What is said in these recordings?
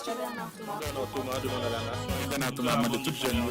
Bernard Thomas demande à la nation. Bernard Thomas demande de toute jeune.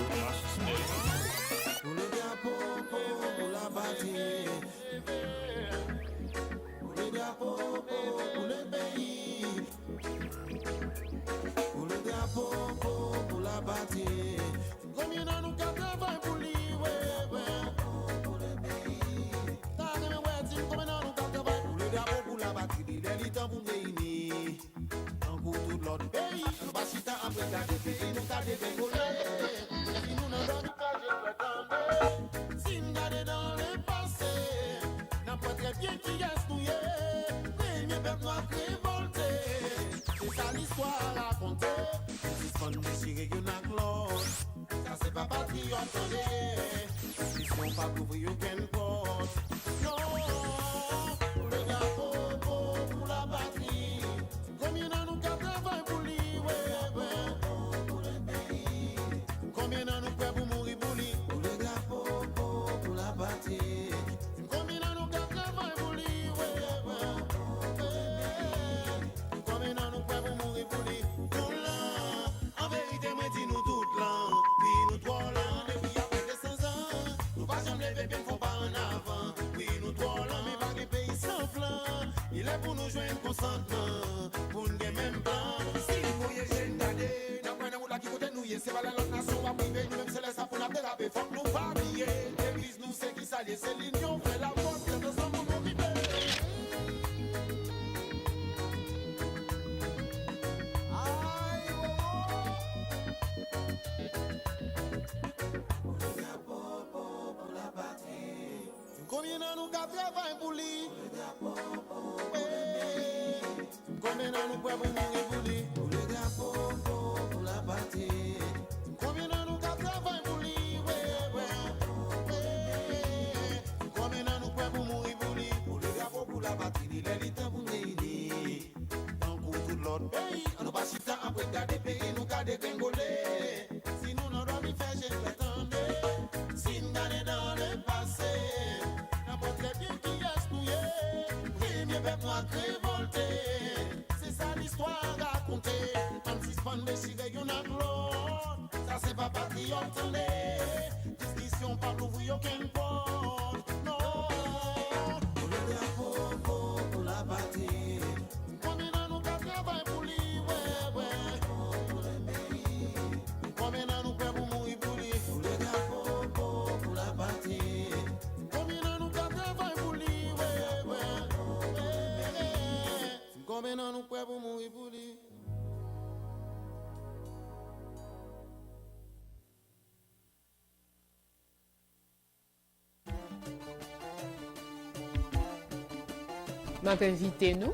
M'a invité nous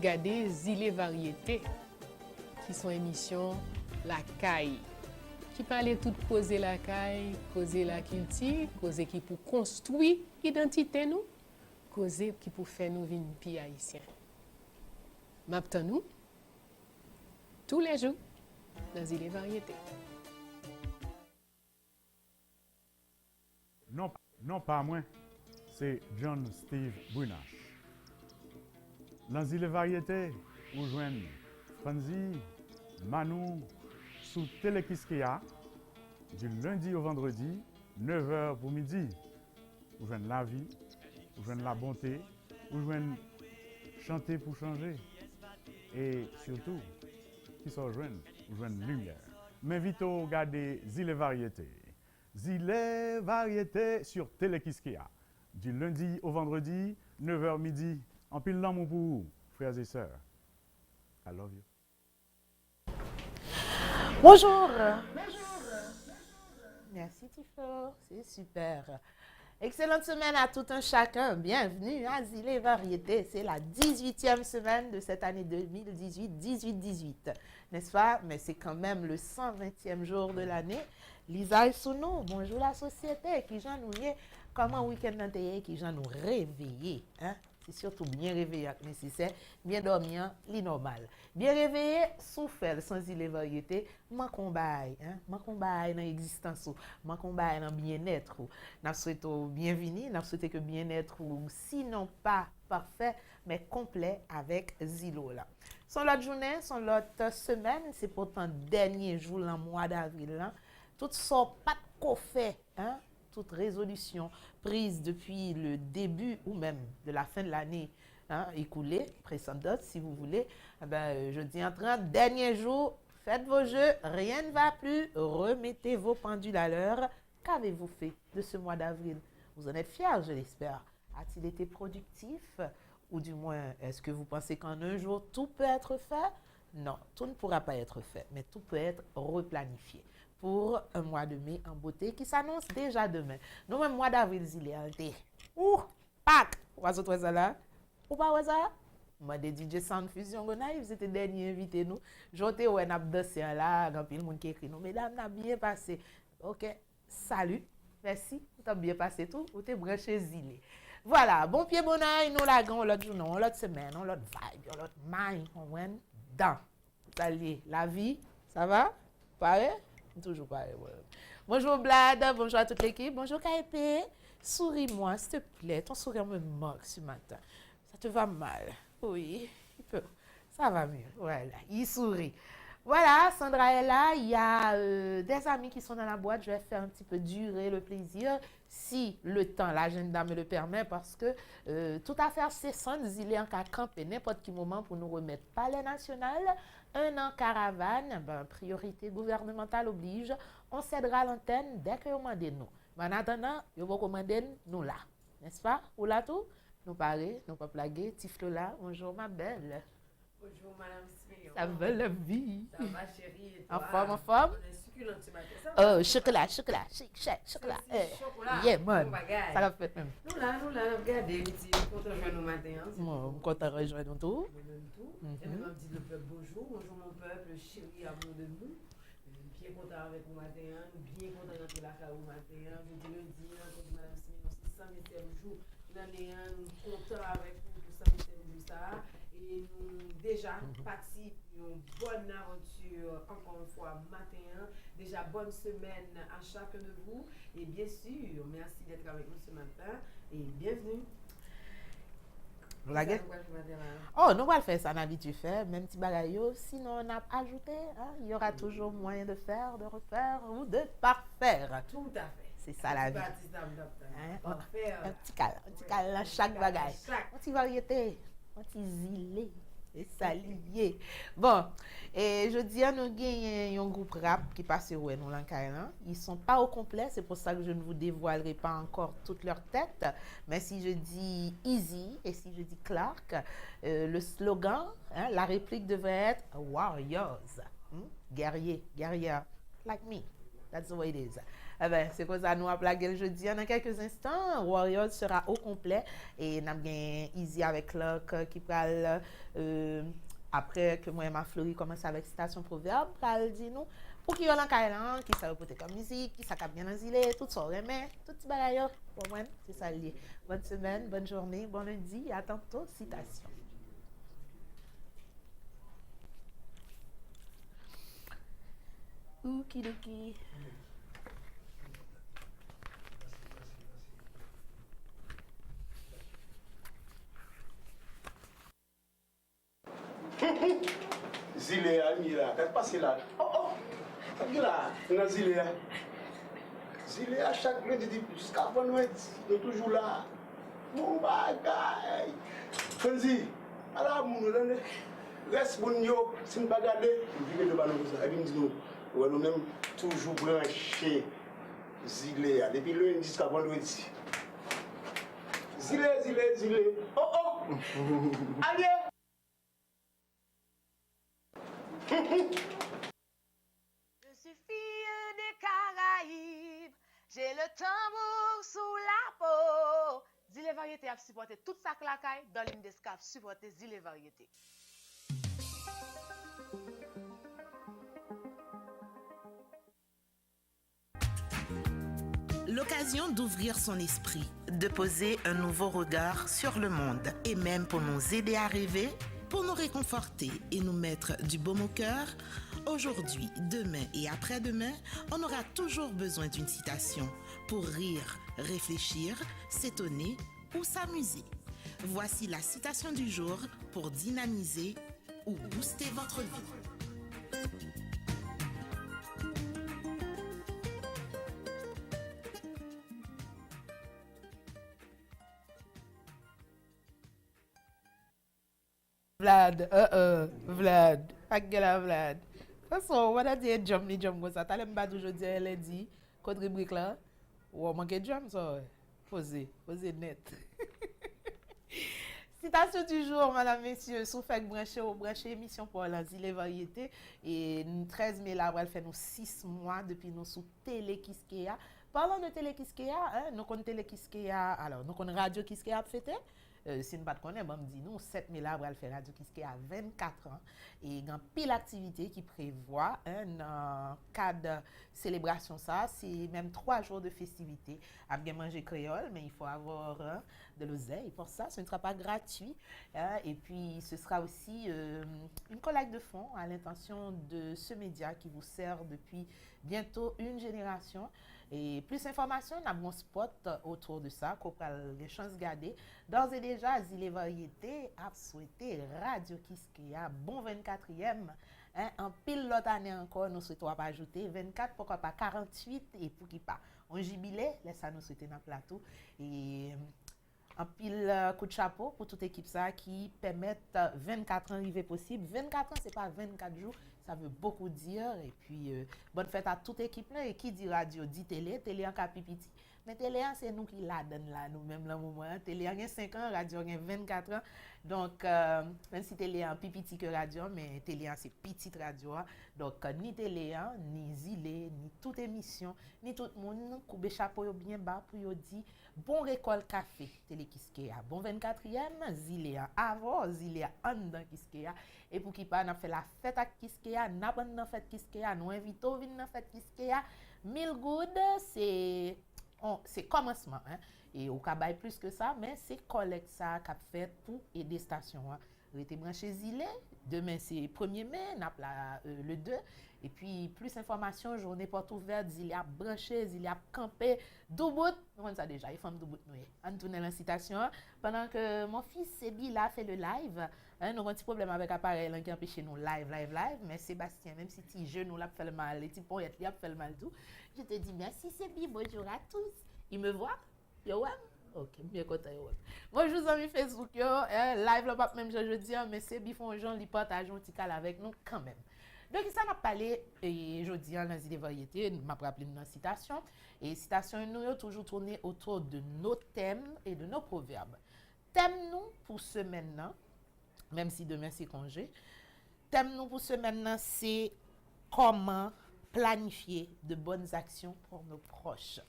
garder Zile Variété qui sont émissions la caille qui parlait tout causer la caille, causer la culture, causer qui pour construire identité nous, causer qui pour faire nous vivre pays haïtien. M'attend nous tous les jours dans Zile Variété. Non pas moi, c'est John Steve Brunache. Dans Zile Variété, on joint Franzi, Manou, sous Télé-Kiskeya, du lundi au vendredi, 9h pour midi. On joint la vie, on joint la bonté, on joint chanter pour changer. Et surtout, qui sont joints, on joint lumière. M'invite à regarder Zile Variété. Zile Variété sur Télé-Kiskeya, du lundi au vendredi, 9h midi. En pile d'amour pour vous, frères et sœurs. I love you. Bonjour. Merci Tifo, c'est super. Excellente semaine à tout un chacun. Bienvenue à Zile Variété. C'est la 18e semaine de cette année 2018, n'est-ce pas? Mais c'est quand même le 120e jour de l'année. Lisa et Sounou, bonjour la société. Qui j'en nous y est? Comment week-end d'antenne qui j'en nous réveillé, hein? C'est surtout bien réveillé nécessaire, bien dormi, l'inormal. Bien réveillé, souffle sans Zile Variété, man combat, hein, man combat dans l'existence, man combat dans bien-être. N'a souhaité bienvenue, n'a souhaité que bien-être sinon pas parfait mais complet avec Zilo là. Son l'autre journée, son l'autre semaine, c'est pourtant dernier jour le mois d'avril. Hein. Toutes sortes pas de fait, hein, toute résolution prise depuis le début ou même de la fin de l'année hein, écoulée, précédente si vous voulez, je dis en train, dernier jour, faites vos jeux, rien ne va plus, remettez vos pendules à l'heure. Qu'avez-vous fait de ce mois d'avril? Vous en êtes fiers, je l'espère. A-t-il été productif? Ou du moins, est-ce que vous pensez qu'en un jour, tout peut être fait? Non, tout ne pourra pas être fait, mais tout peut être replanifié pour un mois de mai en beauté qui s'annonce déjà demain. Nous, même mois d'avril, il est alté. Ouh, Pâques! Oiseau, toi, ça là? Ou pas, ça? Moi, des DJ Sound Fusion, ils étaient derniers invités, nous. J'étais où on a dansé là, quand il y a monde qui écrit, nous, mesdames, on a bien passé. OK, salut, merci, vous avez bien passé tout, vous êtes branché zilé. Voilà, bon pied, bon oeil, nous lagons l'autre jour, l'autre semaine, l'autre vibe, l'autre mind, on va dans. Salut, la vie, ça va? Pareil? Toujours pareil, ouais. Bonjour Blad, bonjour à toute l'équipe, bonjour KP. Souris-moi, s'il te plaît, ton sourire me manque ce matin. Ça te va mal? Oui, il peut. Ça va mieux, voilà, il sourit. Voilà, Sandra est là. Il y a des amis qui sont dans la boîte. Je vais faire un petit peu durer le plaisir si le temps, l'agenda me le permet parce que toute affaire cessante, il est en cas camper n'importe quel moment pour nous remettre Palais National. Un an caravane, priorité gouvernementale oblige. On cédera l'antenne dès que vous demandez nous. Mais en attendant, vous recommandez nous là. N'est-ce pas? Ou là tout? Nous parler, nous pas plaguer. Tiflo là, bonjour ma belle. Bonjour Madame Smillion. Ça va la vie? Ça va chérie? En forme, en forme? On est succulent ce matin. Oh, chocolat, chocolat, chocolat. Chocolat. Yeah, man. Bon bagage. Ça va faire même. Nous là, regardez, petit, content de jouer nous matin. Bon, content de rejoindre nous tous. Même tout. Et même dit le peuple bonjour. Bonjour mon peuple, chéri, amour de nous. Bien content avec vous matin. Bien content d'entrer la carrière matin. Vous dites lundi, comme Madame Smillion, c'est 120e jour. L'année, nous content avec vous pour 120e jour ça. Et nous déjà parti une bonne aventure encore une fois matin. Déjà bonne semaine à chacun de vous. Et bien sûr, merci d'être avec nous ce matin. Et bienvenue. Oh, nous allons faire ça, on a habitué faire, même petit bagaille. Sinon, on a ajouté, hein, il y aura toujours moyen de faire, de refaire ou de parfaire. Tout à fait. C'est ça la vie. Hein? Un petit cal dans chaque bagage. Un petit variété, un petit zilé. C'est ça lié. Bon, et je dis à nous gagnons un groupe rap qui passe où nous l'encaillant. Ils sont pas au complet, c'est pour ça que je ne vous dévoilerai pas encore toute leur tête. Mais si je dis Easy et si je dis Clark, le slogan, hein, la réplique devrait être Warriors, guerrier, guerrière, like me. That's the way it is. Eh ben, c'est comme ça, nous avons plagué le jeudi. Dans quelques instants, Warriors sera au complet. Et nous avons Easy avec Clark qui parle, après que moi et ma Fleury commence avec citation proverbe, parle dit nous, pour qui y a l'encaillant, qui ça peut comme musique, qui ça cap bien ensilé, tout ça, mais tout petit bagaille, pour moi, c'est ça lié. Bonne semaine, bonne journée, bon lundi, à tantôt, citation. Okidoki. Zile ami là, qu'est-ce qui passe là? Oh, là, dans Zile. Zile à chaque lundi jusqu'à vendredi, nous toujours là. Mon bagay. Fanzi, ala moun donne. Reste bon yo, si nous pas garder, vivre de banon ça. Et puis nous nous même toujours branché Zile depuis lundi jusqu'à vendredi. Zile. Oh. Allez. Je suis fille des Caraïbes, j'ai le tambour sous la peau. Zile Variété a supporté toute sa clacaille dans l'Indescap, supporté Zile Variété. L'occasion d'ouvrir son esprit, de poser un nouveau regard sur le monde et même pour nous aider à rêver. Pour nous réconforter et nous mettre du baume au cœur, aujourd'hui, demain et après-demain, on aura toujours besoin d'une citation pour rire, réfléchir, s'étonner ou s'amuser. Voici la citation du jour pour dynamiser ou booster votre vie. Vlad, Vlad, ak gen la Vlad. Fason, wana di e jom ni jom go sa. Talem bad oujodi elle di, kote rubrik la, ou manke jom so. Pose net. Citation du jour, madame, messieurs, sou fèk branché émission pour la zile variété. Et 13 mai la, elle fait nous 6 mois depuis nous sous Télé Kiskeya. Parlant de Télé Kiskeya, nous connaissons Télé Kiskeya, alors nous connaissons Radio Kiskeya fêté. Si nous ne connaissons pas, on dit nous 7 mai la, elle fait Radio Kiskeya à 24 ans. Et il y a pile d'activités qui prévoit un cadre de célébration. Ça, c'est même 3 jours de festivité. À bien manger créole, mais il faut avoir de l'oseille. Pour ça, ce ne sera pas gratuit. Et puis, ce sera aussi une collecte de fonds à l'intention de ce média qui vous sert depuis bientôt une génération. Et plus d'informations, on a mon spot autour de ça, qu'on a les chances de garder. D'ores et déjà, Zile Variété a souhaité Radio Kiskeya, bon 24e. En pile l'autre année encore, nous souhaitons pas ajouter 24, pourquoi pas 48, et pour qui pas. On jubilé, laisse ça nous souhaiter dans le plateau. Et un pile coup de chapeau pour toute équipe ça qui permettent 24 ans arriver possible. 24 ans, c'est pas 24 jours. Ça veut beaucoup dire. Et puis, bonne fête à toute équipe là. Et qui dit radio, dit télé. Télé en capipiti. Mais télé, c'est nous qui la donne là, nous-mêmes, le moment. Télé a 5 ans, radio a 24 ans. Donc, même si télé a pipiti que radio, mais télé c'est petite radio. Donc, ni télé, ni zile, ni toute émission, ni tout le monde, coube chapeau bien bas pour yo dire bon récolte café, Télé Kiskeya. Bon 24e, zile avant, zile en dans Kiskeya. Et pour qui pas, on a fait la fête à Kiskeya, n'a pas de fête Kiskeya, nous invitons à venir fête Kiskeya. 1000 good, c'est commencement. Et au cas plus que ça, mais c'est collecte ça qu'a fait pour aider station. On était branché zile. Demain, c'est 1er mai, le 2. Et puis, plus d'informations, journée porte ouverte, il y a branché, il y a campé, Doubout. Nous on ça déjà, il faut Doubout. On tourne l'incitation. Pendant que mon fils Sebi là fait le live, nous avons un petit problème avec l'appareil qui empêche nous live. Mais Sébastien, même si petit jeu nous l'a fait le mal, les petits poètes lui a fait le mal tout. Je te dis merci Sebi, bonjour à tous. Il me voit? Yo, ouais? Ok, bien content. Bonjour amis Facebook, live le pape même jeudi, mais c'est bifon gens li partage un petit cal avec nous quand même. Donc ça m'a parlé et jeudi dans Zile Variété, m'a rappelé une citation et citation nous toujours tourner autour de nos thèmes et de nos proverbes. Thème nous pour semaine là, même si demain c'est congé. Thème nous pour semaine là, c'est comment planifier de bonnes actions pour nos proches.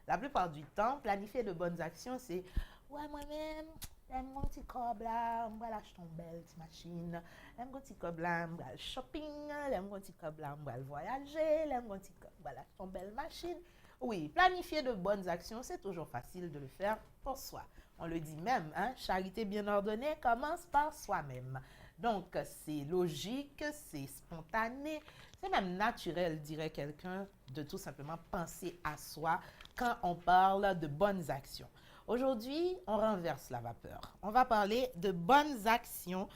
La plupart du temps, planifier de bonnes actions, c'est ouais, moi-même, j'aime mon petit cob là, je vais acheter une belle petite machine, j'aime mon petit cob là, je vais aller shopping, j'aime mon petit cob là, je vais aller voyager, j'aime mon petit cob, je vais acheter une belle machine. Oui, planifier de bonnes actions, c'est toujours facile de le faire pour soi. On le dit même, charité bien ordonnée commence par soi-même. Donc, c'est logique, c'est spontané, c'est même naturel, dirait quelqu'un, de tout simplement penser à soi quand on parle de bonnes actions. Aujourd'hui, on renverse la vapeur. On va parler de bonnes actions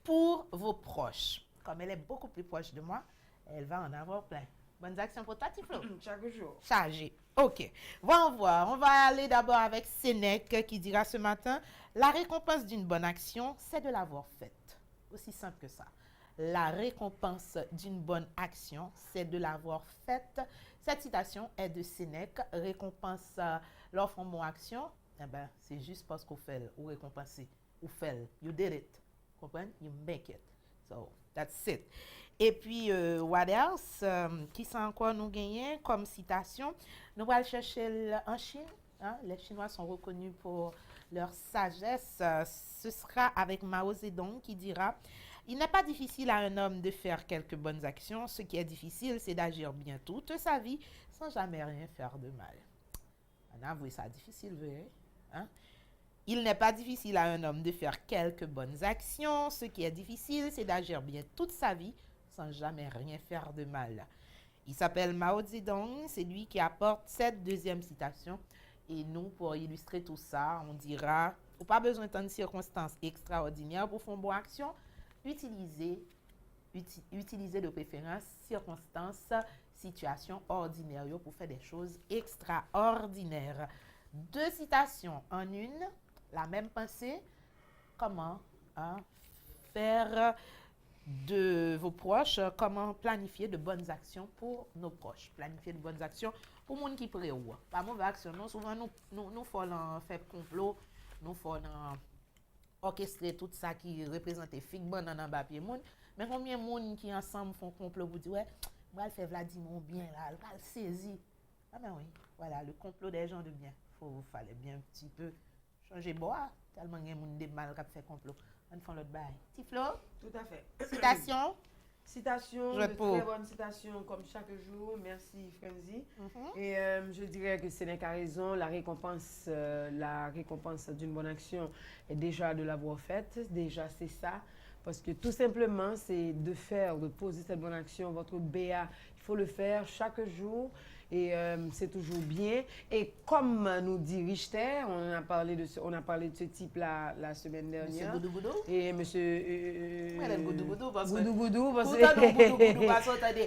pour vos proches. Comme elle est beaucoup plus proche de moi, elle va en avoir plein. Bonnes actions pour toi, Tiflo? Chaque jour. Chargé. OK. On va aller d'abord avec Sénèque qui dira ce matin, la récompense d'une bonne action, c'est de l'avoir faite. Aussi simple que ça. La récompense d'une bonne action, c'est de l'avoir faite. Cette citation est de Sénèque. Récompense l'offre en bonne action, c'est juste parce qu'on fait, ou récompenser, ou fait. You did it. Comprenez? You make it. So, that's it. Et puis, what else? Qui sont encore nous gagner comme citation? Nous allons chercher en Chine. Les Chinois sont reconnus pour leur sagesse. Ce sera avec Mao Zedong qui dira « Il n'est pas difficile à un homme de faire quelques bonnes actions. Ce qui est difficile, c'est d'agir bien toute sa vie sans jamais rien faire de mal. » On a avoué ça difficile, vous Il n'est pas difficile à un homme de faire quelques bonnes actions. Ce qui est difficile, c'est d'agir bien toute sa vie sans jamais rien faire de mal. Il s'appelle Mao Zedong. C'est lui qui apporte cette deuxième citation. Et nous, pour illustrer tout ça, on dira, pas besoin de circonstances extraordinaires pour faire une bonne action. Utilisez de préférence circonstances, situations ordinaires pour faire des choses extraordinaires. 2 citations en une, la même pensée. Comment faire de vos proches, comment planifier de bonnes actions pour nos proches. Planifier de bonnes actions pour les gens qui prennent. Pas mauvaise action, non, souvent nous faisons faire complot, nous faisons orchestrer tout ça qui représente fig banane en papier monde. Mais combien de monde qui ensemble font complot pour dire ouais, on va faire Vladimir bien là, on va le saisir. Ah ben oui, voilà, le complot des gens de bien. Fallait bien un petit peu changer bois, tellement il y a des gens de mal qui fait complot. On fait l'autre bail. Tiflo? Tout à fait. Citation? Citation, Je de pour. très bonnes citations comme chaque jour. Merci Frenzy. Et je dirais que Sénéca a raison, la récompense d'une bonne action est déjà de l'avoir faite. Déjà c'est ça. Parce que tout simplement, c'est de poser cette bonne action, votre BA. Il faut le faire chaque jour. Et c'est toujours bien. Et comme nous dit Richter, on a parlé de ce type-là la semaine dernière. Monsieur Goudou. Et monsieur... Goudou, parce que... Goudou, parce que...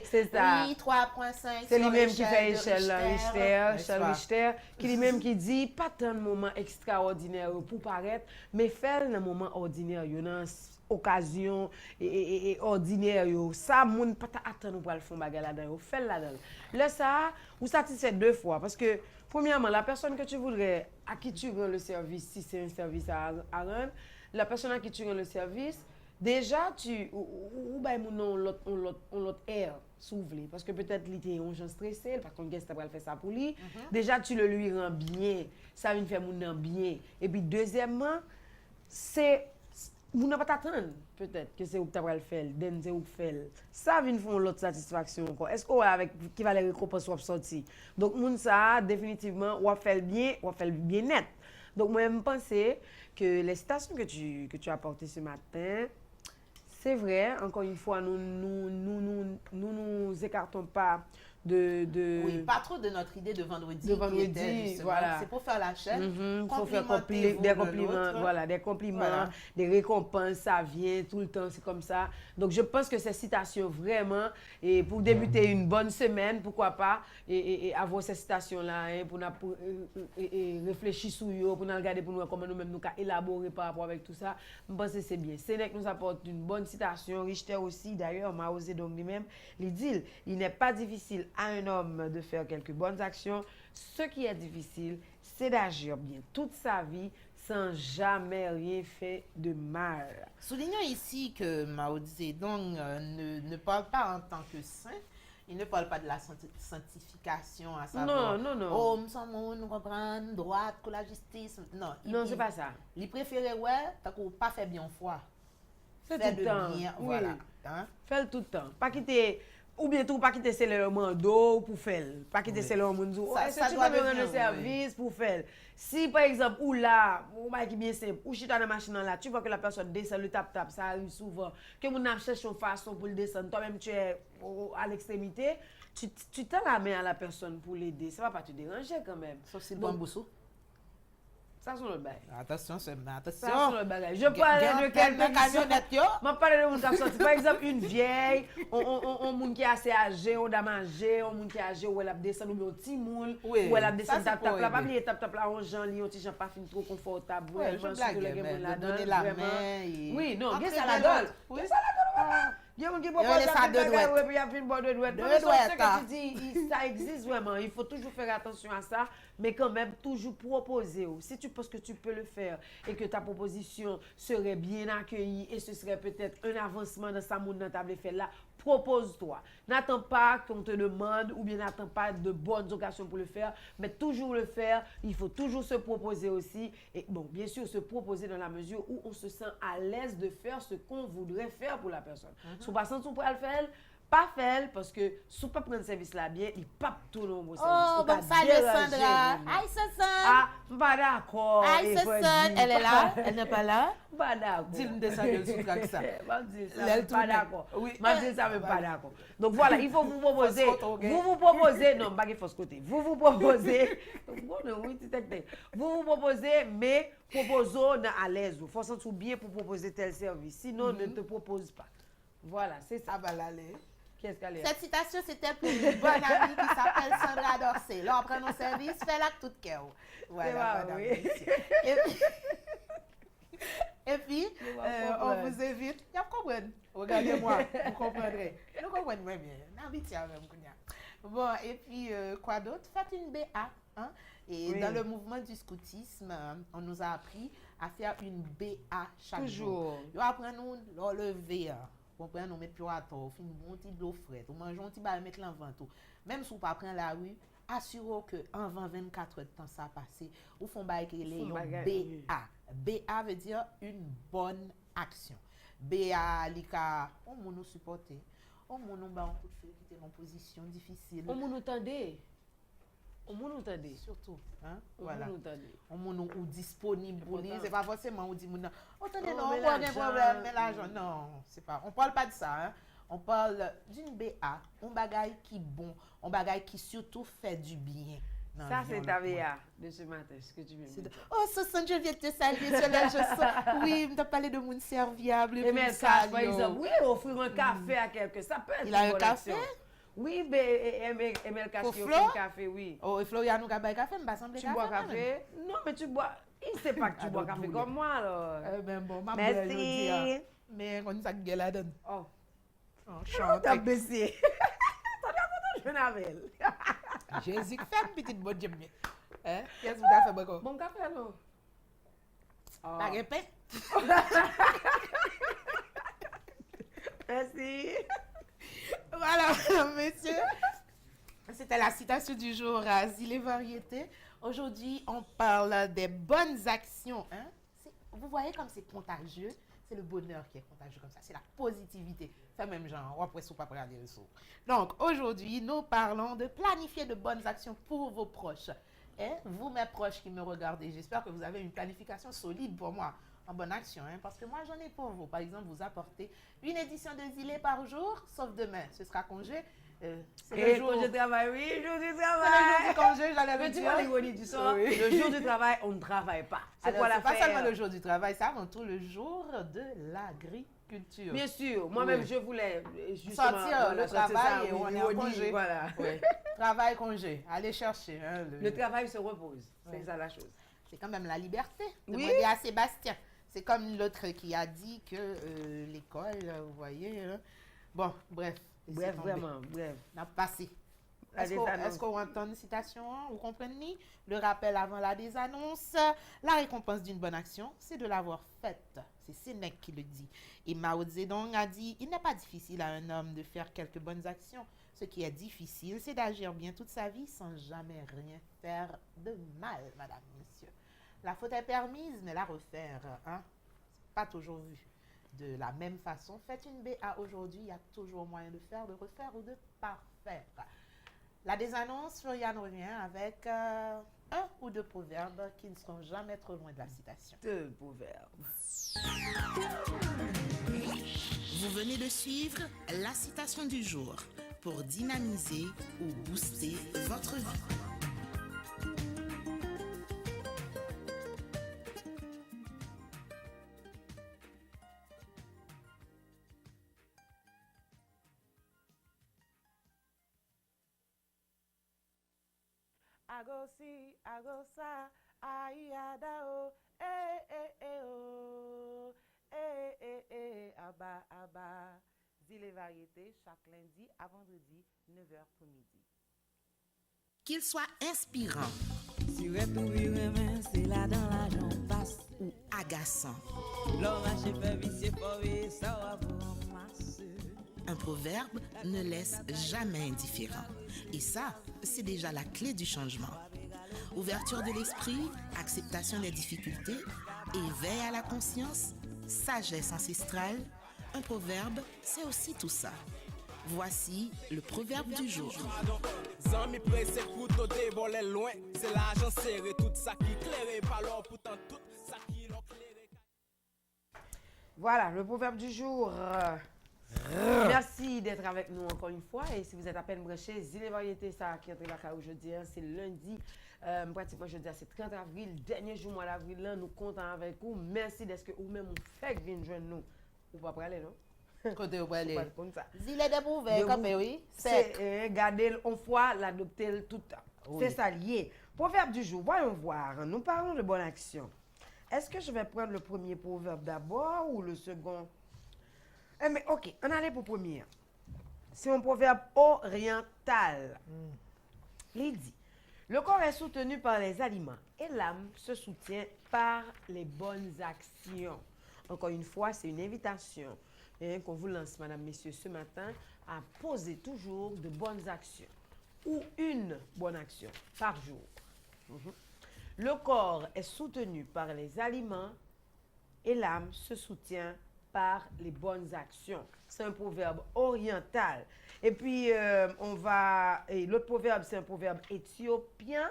C'est ça. Oui, 3.5. C'est lui-même qui fait échelle Richter, Charles Richter, qui lui-même qui dit, pas tant de moments extraordinaires pour paraître, mais faire le moment ordinaire, il y a une occasion et ordinaire. Ça, moun pas attendre pour le faire bagarre là-dedans. Fait là-dedans. Là, ça, vous satisfait 2 fois. Parce que, premièrement, la personne que tu voudrais, à qui tu rends le service, si c'est un service à rendre, la personne à qui tu rends le service, déjà, ou l'autre air s'ouvre. Parce que peut-être il était un gens stressé, parce qu'on guest va faire ça pour lui. Déjà, tu le lui rends bien. Ça vient faire mon bien. Et puis, deuxièmement, c'est vous n'avez pas attendre peut-être que c'est où tu vas le faire, c'est où faire. Ça vient faire l'autre satisfaction encore. Est-ce qu'on avec qui va les récompenses soit sorti. Donc moun ça définitivement on fait bien net. Donc moi je pense que les citations que tu as apportées ce matin, c'est vrai, encore une fois nous écartons pas de Oui, pas trop de notre idée de vendredi. Voilà. C'est pour faire la chaîne. Il faut faire des compliments, des récompenses, ça vient tout le temps, c'est comme ça. Donc je pense que ces citations vraiment, et pour débuter une bonne semaine, pourquoi pas, et avoir ces citations-là, pour réfléchir sur eux, pour nous regarder pour nous comment nous-mêmes nous élaborer par rapport avec tout ça, je pense que c'est bien. Sénèque nous apporte une bonne citation, Richter aussi, d'ailleurs, Mao Zedong lui-même, il dit, il n'est pas difficile à un homme de faire quelques bonnes actions. Ce qui est difficile, c'est d'agir bien toute sa vie sans jamais rien faire de mal. Soulignons ici que Mao Zedong ne parle pas en tant que saint. Il ne parle pas de la sanctification à savoir. Non. Oh, nous sommes, nous comprenons, droite, que la justice. Non, c'est pas ça. Il préférait, t'as pas fait bien foi. C'est fait tout le de temps. bien, Oui. voilà. Hein? Fais le tout le temps. Pas quitter. Ou bien tout, pas quitter le mando pour faire. Pas quitter le mando. Ça tu doit peux devenir, rendre service pour faire. Si par exemple, ou là, ou qui bien simple, ou chita dans la machine là, tu vois que la personne descend le tap, ça arrive souvent. Que mon a cherché une façon pour le descendre, toi-même tu es à l'extrémité, tu tends la main à la personne pour l'aider. Ça va pas te déranger quand même. Sauf si le bon boussou. Ça c'est le bail. Attention, c'est attention. Ça c'est le bagage. Je parle de quelqu'un camionnette yo. Je parle de monde qui a sorti. Par exemple, une vieille, on monde qui est assez âgé, on dame âgé, on monde qui est âgé où elle a descendu ou un petit moule, où elle a descendu tap là, pas oublier tap là, on gens li, on petit gens pas fin trop confortable. Ouais, je blague mais donner la main et oui, non, bien ça la la donne. Oui, ça la donne. Il y a un qui propose ça de douette, puis il y a une bonne douette. Ce que tu dis, ça existe vraiment. Il faut toujours faire attention à ça, mais quand même toujours proposer. Si tu penses que tu peux le faire et que ta proposition serait bien accueillie et ce serait peut-être un avancement dans sa monde dans ta fait là, propose-toi. N'attends pas qu'on te demande ou bien n'attends pas de bonnes occasions pour le faire, mais toujours le faire. Il faut toujours se proposer aussi. Et bon, bien sûr, se proposer dans la mesure où on se sent à l'aise de faire ce qu'on voudrait faire pour la personne. Si on ne sent pas le faire, pas faire parce que si vous pas prendre service là bien, il pas tourner au bon service. Oh, Ou pas bon, salut déranger Sandra. vous. Aïe, Sandra. Ah, pas d'accord. Aïe, il faut Sandra. dire. Elle est là? Elle n'est pas là? Pas d'accord. Dis-le de ça, qu'elle sous traque ça. M'a dit ça, Elle même pas tourne. d'accord. Oui. M'a dit ça, même pas d'accord. Donc voilà, il faut vous proposer. Fausse côté, ok. Vous vous proposez, non, pas de fausse côté. Vous proposez. Bon, non, oui, tu t'es. Vous proposez, mais proposons à l'aise. Il faut sentir bien pour proposer tel service. Sinon, ne te propose pas. Voilà, c'est ça. Ah bah là, allez. Qu'est-ce qu'elle est? Cette citation, c'était pour une bonne amie qui s'appelle Sandra Dorsey. Là, on prend nos services, fais-la tout cœur. Voilà, vrai, madame, oui. monsieur. Et puis, on vous invite. Vous comprenez? Regardez-moi, vous comprendrez. Nous comprenons bien. N'habitez même. Bon, et puis, quoi d'autre? Faites une BA. Hein? Et Oui. dans le mouvement du scoutisme, on nous a appris à faire une BA chaque jour. Toujours. Yo apprend nous l'enlever. On prend nous mettre plus à terre, on fait une bonne petite l'eau fraîche, on mange un petit bail mettre l'envant tout. Même si on pas prendre la rue, assurez que en 24 heures de temps ça passé, ou font bail que les BA. BA veut dire une bonne action. BA lika on nous supporter. On nous ba un coup de feu qui était en position difficile. On nous entendait. On nous entendait. Surtout, hein? On Voilà. nous entendait. On nous ou disponible pour lui, c'est pas forcément on dit mon attendez Oh, non, mais on pas de l'argent, problème, mais l'argent non, c'est pas. On parle pas de ça, hein. On parle d'une BA, on bagaille qui bon, on bagaille qui surtout fait du bien. Non, Ça, non, c'est non, ta non. VA de ce matin, ce que tu veux me dire. Oh, Sosan, je viens te saluer sur les choses. Oui, on parlé de monde serviable. Et même ça, par exemple, oui, offrir un café à quelqu'un, ça peut être Il a une un bonne café? action. Oui, mais Emel Pour Castillo Flo? fait un café, oui. Oh, et Florian nous gagne café, me semble Tu bois café? Non, mais tu bois. Il ne sait pas que tu bois café comme moi, alors. Eh ben bon, ma Merci. mère, mais on ça gueule la donne. Oh, Oh, t'as chante. baissé. T'as bien je n'avais. Jésus, fais une petite bonne j'aime bien. Hein? Qu'est-ce que vous avez fait, Boko? Bon café, non? Oh. Pas de pain? Merci. Voilà, messieurs. C'était la citation du jour à Zile et Variété. Aujourd'hui, on parle des bonnes actions. Hein? Vous voyez comme c'est contagieux. C'est le bonheur qui est contagieux comme ça. C'est la positivité. C'est même genre, on après pas regarder le saut. Donc, aujourd'hui, nous parlons de planifier de bonnes actions pour vos proches. Et vous, mes proches qui me regardez, j'espère que vous avez une planification solide pour moi en bonne action. Hein, parce que moi, j'en ai pour vous. Par exemple, vous apportez une édition de Zile par jour, sauf demain. Ce sera congé. C'est le jour où je travaille, oui, jour du c'est le travail. jour du congé, j'allais Mais le tu dire. vois l'ironie du sort, Oui. le jour du travail, on ne travaille pas. C'est Alors, quoi c'est la pas seulement le jour du travail, c'est avant tout le jour de l'agriculture. Bien sûr, moi-même, Oui. je voulais justement Sortir le sortir travail ça, et on est en l'ironie, congé. Voilà. Oui. Travail, congé. Allez chercher. Hein, Le travail se repose, c'est Ouais. ça la chose. C'est quand même la liberté. Oui. Demandez à Sébastien. C'est comme l'autre qui a dit que l'école, vous voyez. Hein. Bon, bref. Bref, laissez tomber. vraiment, bref. On a passé. La Est-ce qu'on désannonce. entend une citation? Hein? Vous comprenez? Le rappel avant la désannonce. La récompense d'une bonne action, c'est de l'avoir faite. C'est Sénèque qui le dit. Et Mao Zedong a dit, il n'est pas difficile à un homme de faire quelques bonnes actions. Ce qui est difficile, c'est d'agir bien toute sa vie sans jamais rien faire de mal, madame, monsieur. La faute est permise, mais la refaire, hein, c'est pas toujours vu. De la même façon, faites une BA aujourd'hui, il y a toujours moyen de faire, de refaire ou de parfaire. La désannonce, Florian revient avec un ou deux proverbes qui ne seront jamais trop loin de la citation. Deux proverbes. Vous venez de suivre la citation du jour pour dynamiser ou booster votre vie. I go see, I go sa, aïada o, oh, aba, aba. Zile et Variété chaque lundi à vendredi, 9h pour midi. Qu'il soit inspirant Si retrouver main, c'est là dans la jambe passe. ou agaçant, L'homme a chef vicieux pour ça va vous masser. un proverbe ne laisse jamais indifférent. Et ça, c'est déjà la clé du changement. Ouverture de l'esprit, acceptation des difficultés, éveil à la conscience, sagesse ancestrale, un proverbe, c'est aussi tout ça. Voici le proverbe du jour. Zami pressé pour t'ôter voler loin. C'est l'argent serré, tout ça qui clairé par l'or, pourtant tout ça qui l'ont clairé. Voilà, le proverbe du jour. Merci d'être avec nous encore une fois. Et si vous êtes à peine branchés, Zile et Variété, ça qui est là aujourd'hui, c'est lundi. Pratiquement jeudi, c'est 30 avril, dernier jour mois d'avril, là, nous comptons avec vous. Merci d'être que vous-même vous faites venir joindre nous. Ou pas parler, non? Côté où aller. Pas comme ça. Zile de prouvé, comme oui. C'est garder on fois, l'adopter tout le temps. Oui. C'est ça lié. Proverbe du jour, voyons voir. Nous parlons de bonne action. Est-ce que je vais prendre le premier proverbe d'abord ou le second? Mais ok, on allait pour le premier. C'est un proverbe oriental. Il dit, le corps est soutenu par les aliments et l'âme se soutient par les bonnes actions. Encore une fois, c'est une invitation qu'on vous lance, madame, messieurs, ce matin, à poser toujours de bonnes actions ou une bonne action par jour. Le corps est soutenu par les aliments et l'âme se soutient par les bonnes actions. C'est un proverbe oriental. Et puis, l'autre proverbe, c'est un proverbe éthiopien.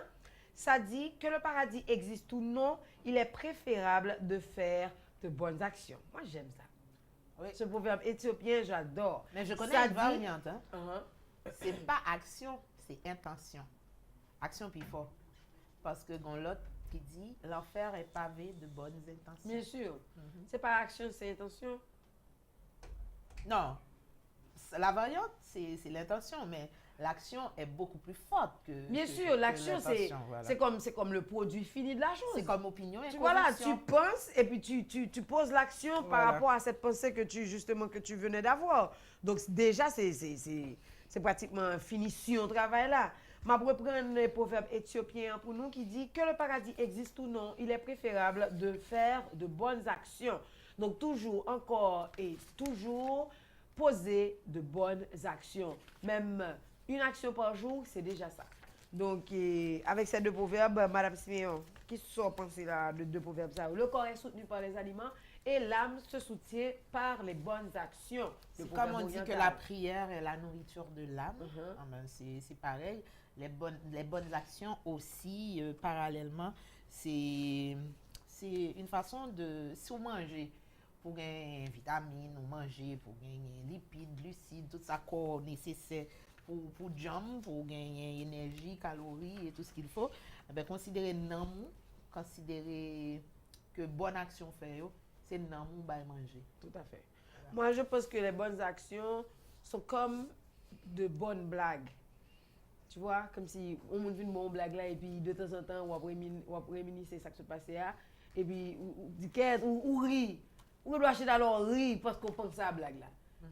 Ça dit que le paradis existe ou non, il est préférable de faire de bonnes actions. Moi, j'aime ça. Oui. Ce proverbe éthiopien, j'adore. Mais je connais Ça une dit- variante. Hein? Uh-huh. C'est pas action, c'est intention. Action puis fort. Parce que dans l'autre qui dit l'enfer est pavé de bonnes intentions. Bien sûr. C'est pas action, c'est intention. Non. La variante, c'est l'intention, mais l'action est beaucoup plus forte que. Bien que- sûr, que l'action, l'intention, voilà. c'est comme le produit fini de la chose. C'est comme opinion et Tu vois là, conviction. tu penses et puis tu poses l'action par Voilà. rapport à cette pensée que tu venais d'avoir. Donc déjà, c'est pratiquement un finition travail là. Je vais reprendre le proverbe éthiopien pour nous qui dit que le paradis existe ou non, il est préférable de faire de bonnes actions. Donc toujours, encore et toujours, poser de bonnes actions. Même une action par jour, c'est déjà ça. Donc, avec ces deux proverbes, Madame Siméon, qui sont pensés là de deux proverbes ça? Le corps est soutenu par les aliments et l'âme se soutient par les bonnes actions. Le C'est proverbe comme on dit que oriental. la prière est la nourriture de l'âme. Mhm. Ah ben, c'est pareil. Les bonnes actions aussi, parallèlement, c'est une façon de se manger pour gagner vitamines, ou manger pour gagner lipides, glucides, tout ça corps nécessaire pour jam, pour gagner énergie, calories et tout ce qu'il faut. Eh ben, considérer namou, considérer que bonne action fait, yo, c'est namou by manger. Tout à fait. Moi, je pense que les bonnes actions sont comme de bonnes blagues. Tu vois, comme si on vient une bonne blague là et puis de temps en temps, on va réminiscer ça qui se passait là. Et puis, ou rit. Ou doit acheter alors rire parce qu'on pense à la blague là.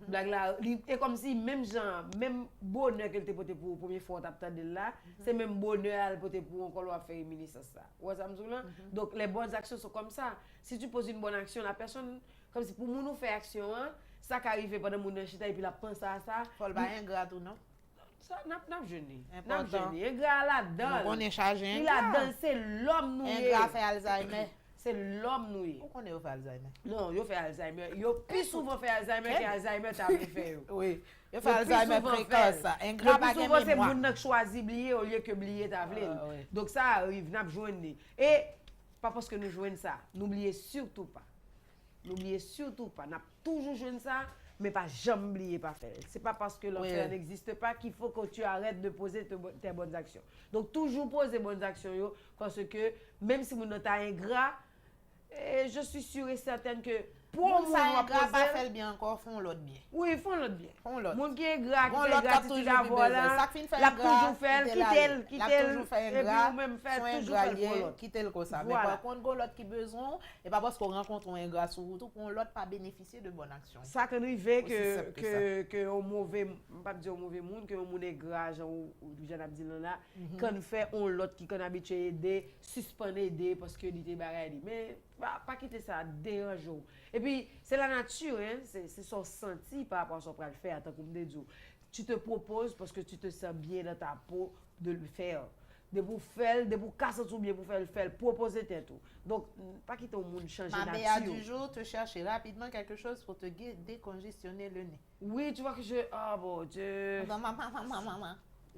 Blague là, et comme si même genre, même bonheur qu'elle t'a porté pour la première fois t'as de là, c'est même bonheur elle porté pour encore leur faire réminiscer ça. Ouais, ça me dit là. Donc les bonnes actions sont comme ça. Si tu poses une bonne action, la personne, comme si pour nous faire action, hein, ça qui arrive pendant mon chita et puis la pense à ça. Faut le bailler ingrat ou non? Ça n'a jeûné. Important. N'a jeûné. Ingrat là-dedans. On est chargé Il là-dedans, c'est l'homme nous. ingrat fait Alzheimer. C'est l'homme nous. Pourquoi on est au fait Alzheimer? Non, yo fait Alzheimer. Yo plus souvent fait Alzheimer que Alzheimer t'a fait. Oui. Il Le fait plus Alzheimer souvent précoce. fait. Ça. Le Ingrat plus pas souvent, c'est mémoire. moun qui choisit oublier au lieu que oublier ta vle. oui. Donc ça arrive, n'a joindre. Et pas parce que nous jouons ça, n'oubliez surtout pas. N'oubliez surtout pas, n'a toujours joué ça, mais pas jamais oublier pas faire. C'est pas parce que l'enfer Oui. n'existe pas qu'il faut que tu arrêtes de poser tes bonnes actions. Donc toujours poser bonnes actions yo, parce que même si vous n'êtes ingrat, je suis sûre et certaine que pour Moun moi, ça on va ingrat pas poser- fait le bien encore, font l'autre bien. oui, font l'autre bien. Font l'autre. Moun qui est gras, Bon, qui l'autre fait a gratitude toujours eu d'avoir besoin. là, Ça fin fait l'a ingrat, toujours fait, quitte quitte l'a elle, toujours fait et puis ingrat, ou même fait son toujours ingrat fait lié, pour l'autre. quitte le comme ça. Mais Voilà. par contre, gon l'autre qui besoin, et pas parce qu'on rencontre un ingrat sur route, qu'on l'autre pas bénéficier de bonnes actions. Ça qu'on arrive Aussi simple que un mauvais, pas dire un mauvais monde, que un monde est gras, genre ou j'en ai dit là, qu'on fait on l'autre qui qu'on habitué aider, suspendre aider parce que il était barré. Mais pas quitter ça dérange. Et puis c'est la nature, hein, c'est son senti par rapport à ce qu'on va le faire, tant comme des jours. Tu te proposes parce que tu te sens bien dans ta peau de le faire. de pour faire, de pour casser tout bien, pour faire, proposer tout. Donc, pas quitter au monde changer Ma nature. BA du jour, te chercher rapidement quelque chose pour te décongestionner le nez. Oui, tu vois que je... Ah bon, Dieu. Maman.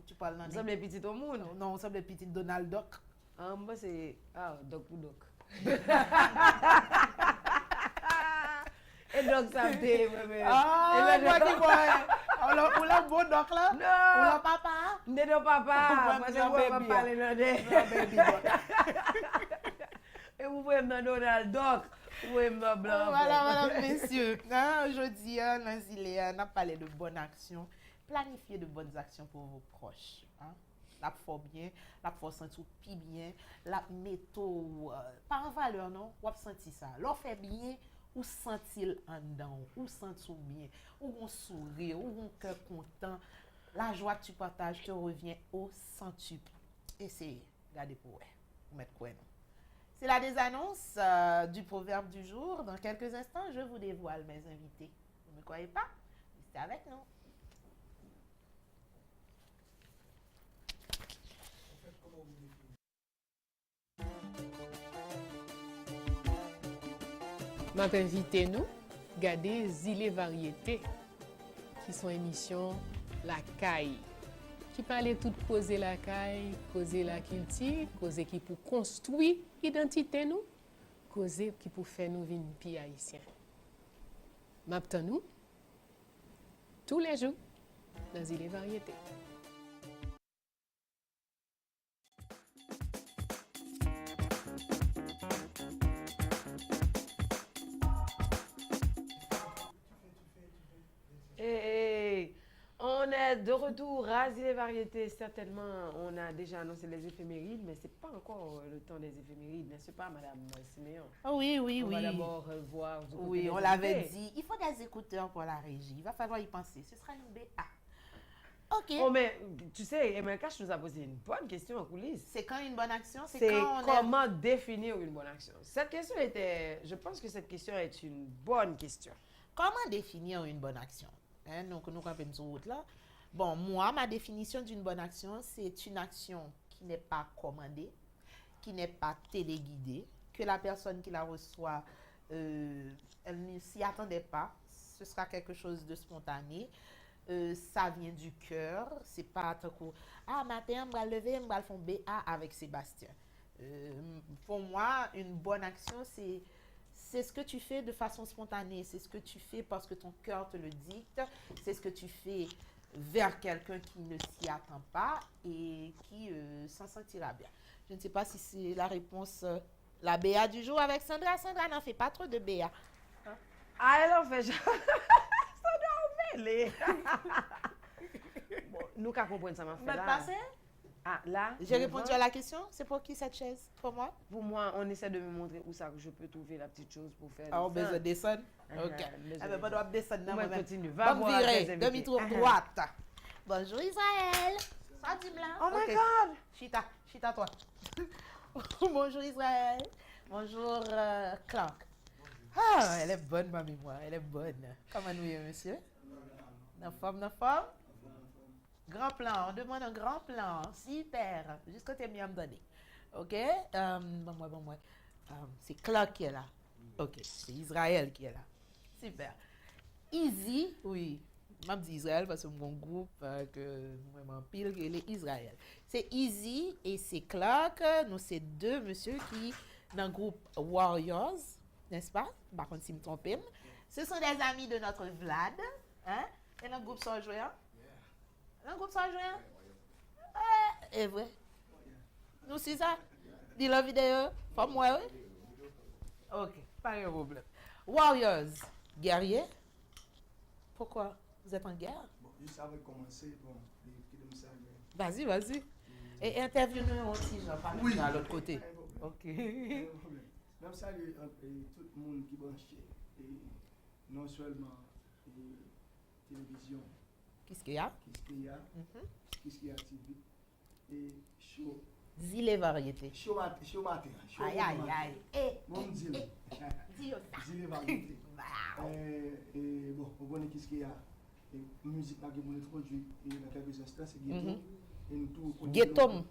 Tu parles dans le Vous nez. semblez petit au monde. Non, on semble les petits Donald Duck. Ah, moi, c'est... Ah, doc pour doc. Et donc, ça me dit... Ah, moi qui vois. On l'a bon doc là? Non. On l'a papa? On est de papa. Parce que vous ne parler dans Et vous pouvez me donner Donald Duck. Vous pouvez me blanc. Voilà, messieurs. Aujourd'hui, Zile, on a parlé de bonnes actions. Planifiez de bonnes actions pour vos proches. La faut bien, la faut sentir plus bien, la métaux, pas en valeur, non? Ou senti ça. L'on fait bien, ou sentir en dedans, ou sentir bien, ou on sourire, ou on cœur content. La joie que tu partages te revient au centuple. Essayez, regardez pour vous mettre quoi, non? C'est la des annonces du proverbe du jour. Dans quelques instants, je vous dévoile mes invités. Vous ne me croyez pas? Restez avec nous. M'a invité nous garder Zile Variété qui sont émissions la caille qui parlait tout poser la caille, causer la culture, causer qui pour construire identité nous, causer qui pour faire nous vivre pays haïtien. M'attend nous tous les jours dans Zile Variété. On est de retour à Zile Variété. Certainement, on a déjà annoncé les éphémérides, mais ce n'est pas encore le temps des éphémérides, n'est-ce pas, Madame Siméon? Oui. On va d'abord voir. Oui, on l'avait dit. Il faut des écouteurs pour la régie. Il va falloir y penser. Ce sera une BA. OK. Oh, mais tu sais, Emma Cash nous a posé une bonne question en coulisses. C'est quand une bonne action? C'est comment définir une bonne action? Cette question je pense que cette question est une bonne question. Comment définir une bonne action? Donc, nous campons sur route là. Bon, moi, ma définition d'une bonne action, c'est une action qui n'est pas commandée, qui n'est pas téléguidée, que la personne qui la reçoit, elle ne s'y attendait pas. Ce sera quelque chose de spontané. Ça vient du cœur. C'est pas tout coup. Ah, matin, on va lever, on va faire BA avec Sébastien. Pour moi, une bonne action, c'est ce que tu fais de façon spontanée. C'est ce que tu fais parce que ton cœur te le dicte. C'est ce que tu fais vers quelqu'un qui ne s'y attend pas et qui s'en sentira bien. Je ne sais pas si c'est la réponse, la BA du jour avec Sandra. Sandra n'en fait pas trop de BA. Ah, elle en fait. Sandra, on mêlé. Bon, nous qu'à comprendre ça m'a fait là. Ah, là, j'ai répondu à la question. C'est pour qui cette chaise? Pour moi? Pour moi, on essaie de me montrer où ça que je peux trouver la petite chose pour faire. Ah, on besoin de descendre? Ok. Ah, ben, on doit descendre. On continue. Va virer. Demi-tour droite. Bonjour Israël. Ça dit blanc. Oh my God. Chita toi. Bonjour Israël. Bonjour Clark. Ah, elle est bonne ma mémoire. Elle est bonne. Comment nous y monsieur? La forme. Grand plan, on demande un grand plan. Super. Jusqu'à t'es bien me donner. OK? Bon, moi. C'est Clark qui est là. OK. C'est Israël qui est là. Super. Easy, oui. Je dis Israël parce que mon groupe, que vraiment pile, il est Israël. C'est Easy et c'est Clark. Nous, c'est deux monsieur qui, dans le groupe Warriors, n'est-ce pas? Par contre, si je me trompe, ce sont des amis de notre Vlad. Hein? Et dans le groupe sans jouer, hein? Dans le groupe sans jouer, hein? Et vrai. Nous, c'est ça? Dis la vidéo. Pour moi, oui? OK. Pas de problème. Warriors, guerrier. Pourquoi? Vous êtes en guerre? Bon, juste avant de commencer, bon, Vas-y. Et interview-nous aussi, Jean-Paul, oui, à l'autre côté. OK. Même salut tout le monde qui branche, non seulement télévision. Qu'est-ce qu'il y a? Qu'est-ce qu'il y a TV? Et show. Zile Variété. Show matin. Aïe. Mon Zile. Zile Variété. Et bon, vous voyez qu'est-ce qu'il y a? Et musique que vous introduit dans quelques instants, c'est Ghetto. Et nous tout Ghetto.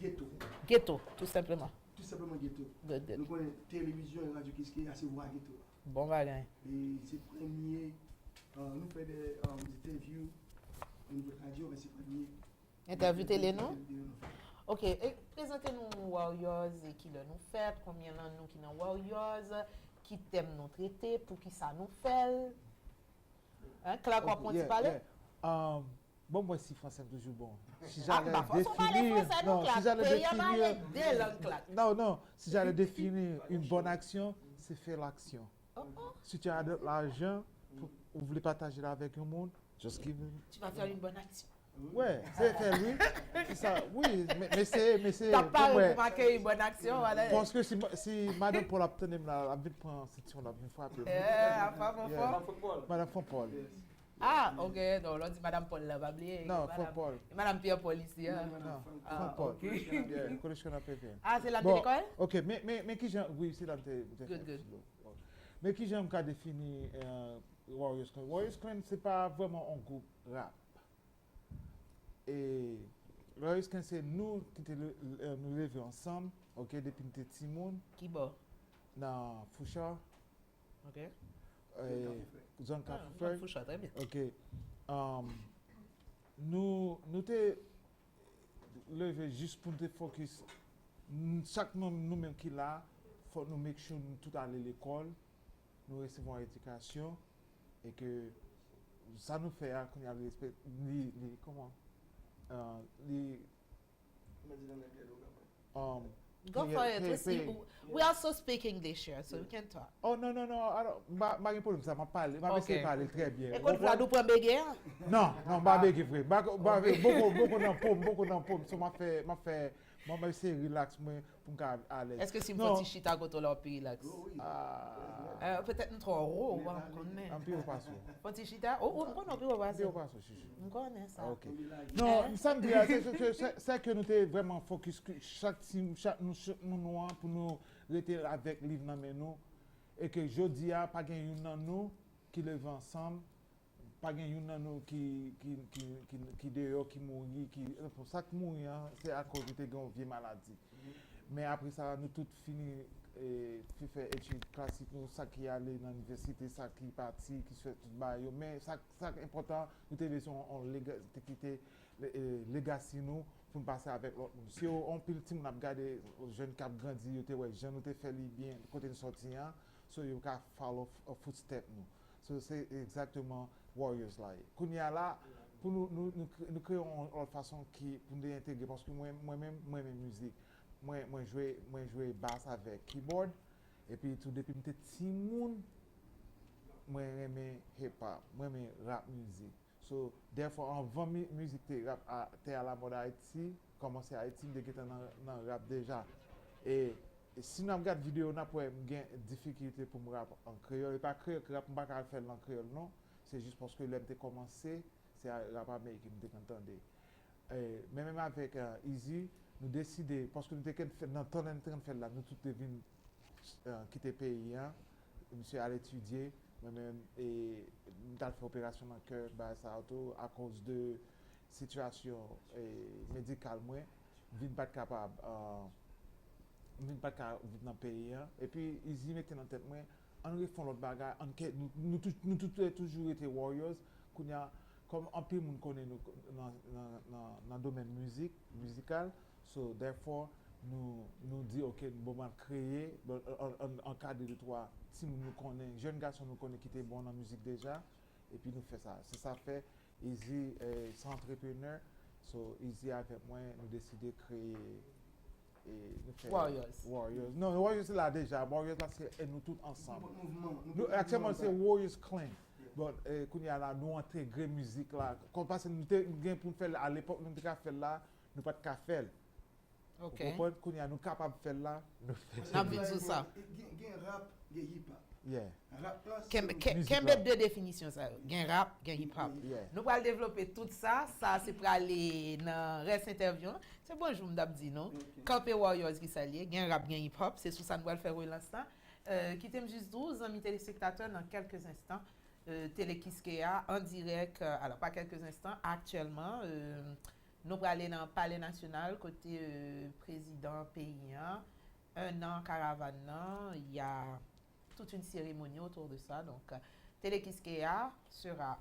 ghetto. Ghetto, tout simplement. Tout simplement ghetto. Good, good. Nous connaissons télévision et radio qui est assez voix ghetto. Bon bagage. Et c'est premier, nous faisons des interviews au niveau de radio, mais c'est premier. Interview télé, non? Ok, et présentez-nous Warriors et qui le nous fait, combien de nous qui sont Warriors, qui t'aime nous traiter, pour qui ça nous fait. Hein, Claire, quoi on parler? Bon, moi, si français toujours bon. Si Ah, bah, faut parler français, non, si j'allais définir... Non, si j'allais définir une bonne action, c'est faire l'action. Si tu as de l'argent, vous voulez partager avec le monde, just give it. Tu vas faire une bonne action. Ouais, c'est faire, oui. C'est ça, oui, mais c'est... T'as pas remarqué une bonne action, voilà. Parce que si Madame Paul obtenait la vie prend cette la une fois après. Madame Paul. Ah, ok, donc on dit Madame Paul là, va oublier. Non, Paul. Madame Pierre Paul ici. Non, Paul. Ah, c'est la télécole? Ok, mais qui j'aime, oui, c'est la télécole. Good. Mais qui j'aime qu'à définir Warriors Clan. Warriors Clan, c'est pas vraiment un groupe rap. Et Warriors Clan, c'est nous qui nous levons ensemble, ok, depuis nous étions petits. Qui bon? Dans Foucha. Ok. Zone Café. Foucha, très bien. Ok. Nous te lever juste pour te focus. Chaque nous-mêmes qui là, faut nous make sure nous tout aller à l'école, nous recevons l'éducation et que ça nous fait qu'on a respect comment Go for it. We also speak English here, so we can talk. Oh non, alors, pas de problème, ça m'a parlé, parler très bien. Et quand tu vas nous prendre béguer? Non, pas béguer, frère. Beaucoup dans pomme, ça m'a fait, c'est relax, pour me à l'aise. Est-ce que si je fais chita quand on plus relax? Peut-être trop gros, on va connaître. Un peu au passo. Petit chita? Oh, on connaît au passo. On connaît ça. Ok. Non, ça me dit, c'est que nous sommes vraiment focus, chaque team, nous noirs pour nous rester avec livre dans nous et que je dis pas gain une dans nous qui lève ensemble, pas gain une dans nous qui dehors qui mourit qui pour ça que mourir c'est à cause de une vieille maladie. Mais après ça nous tout fini et faire études classiques nous ça qui aller dans l'université ça qui parti qui fait tout bail mais ça important nous télévision on quitter legacy nous pour passer avec l'autre monde. Si on peut le team n'a regardé jeune qui a grandi yo te ouais jeune nous te fait bien côté de sortir so you can follow a footstep nous. So c'est exactement Warriors là. Kounya là pour nous créons une façon qui pour nous intégrer parce que moi-même musique moi jouer basse avec keyboard et puis tout depuis petit petit monde moi aimer hip hop moi aimer rap music so therefore avant musique rap à la mode Haïti commencer Haïti de qui dans rap déjà et si nous regarde vidéo on a pour gain difficulté pour me rap en créole et pas créole rap pas faire en créole non c'est juste parce que l'aime commencé c'est rap américain me entendez mais même avec Easy nous décider parce que nous étions dans ton train de faire là nous tous devons quitter le pays monsieur allait étudier moi-même et nous avons fait opération dans le cœur ça auto à cause de situation médicale moi vinn pas capable vinn pas capable dans le pays et puis ils mettent dans tête moi on refont l'autre bagarre nous toujours été warriors comme un peu monde connaît nous dans le domaine musical. So therefore, nous dit ok, nous allons créer un cadre de toi. Si nous connaissons, jeunes garçons nous connaissent qui étaient bons dans la musique déjà, et puis nous fait ça. C'est ça fait. Easy, c'est entrepreneur. So Easy avec moi, nous décidons de créer et nous faire Warriors. Non, Warriors c'est là déjà. Warriors là c'est nous tous ensemble. Nous actuellement c'est Warriors Clan. Bon, quand il y a là, nous intégrer musique là. Quand parce que nous avons pour faire à l'époque nous avons fait là, nous pas de café. Ok. Quand il y a nous capable faire là, nous faisons ça. Gain rap, gain hip hop. Yeah. Rap là. Quelle deux définitions ça? Gain rap, gain hip hop. Nous allons développer tout ça, c'est pour aller dans reste interview. C'est bonjour m'd'ab dit non. Campé Warriors qui s'allie, gain rap, gain hip hop, c'est sur ça nous allons faire l'instant. Qui t'aime juste 12 amis téléspectateurs dans quelques instants. Télé Kiskeya en direct, alors pas quelques instants, actuellement, nous allons aller dans le palais national, côté président paysan, un an caravane, il y a toute une cérémonie autour de ça. Donc, Télé Quisqueya sera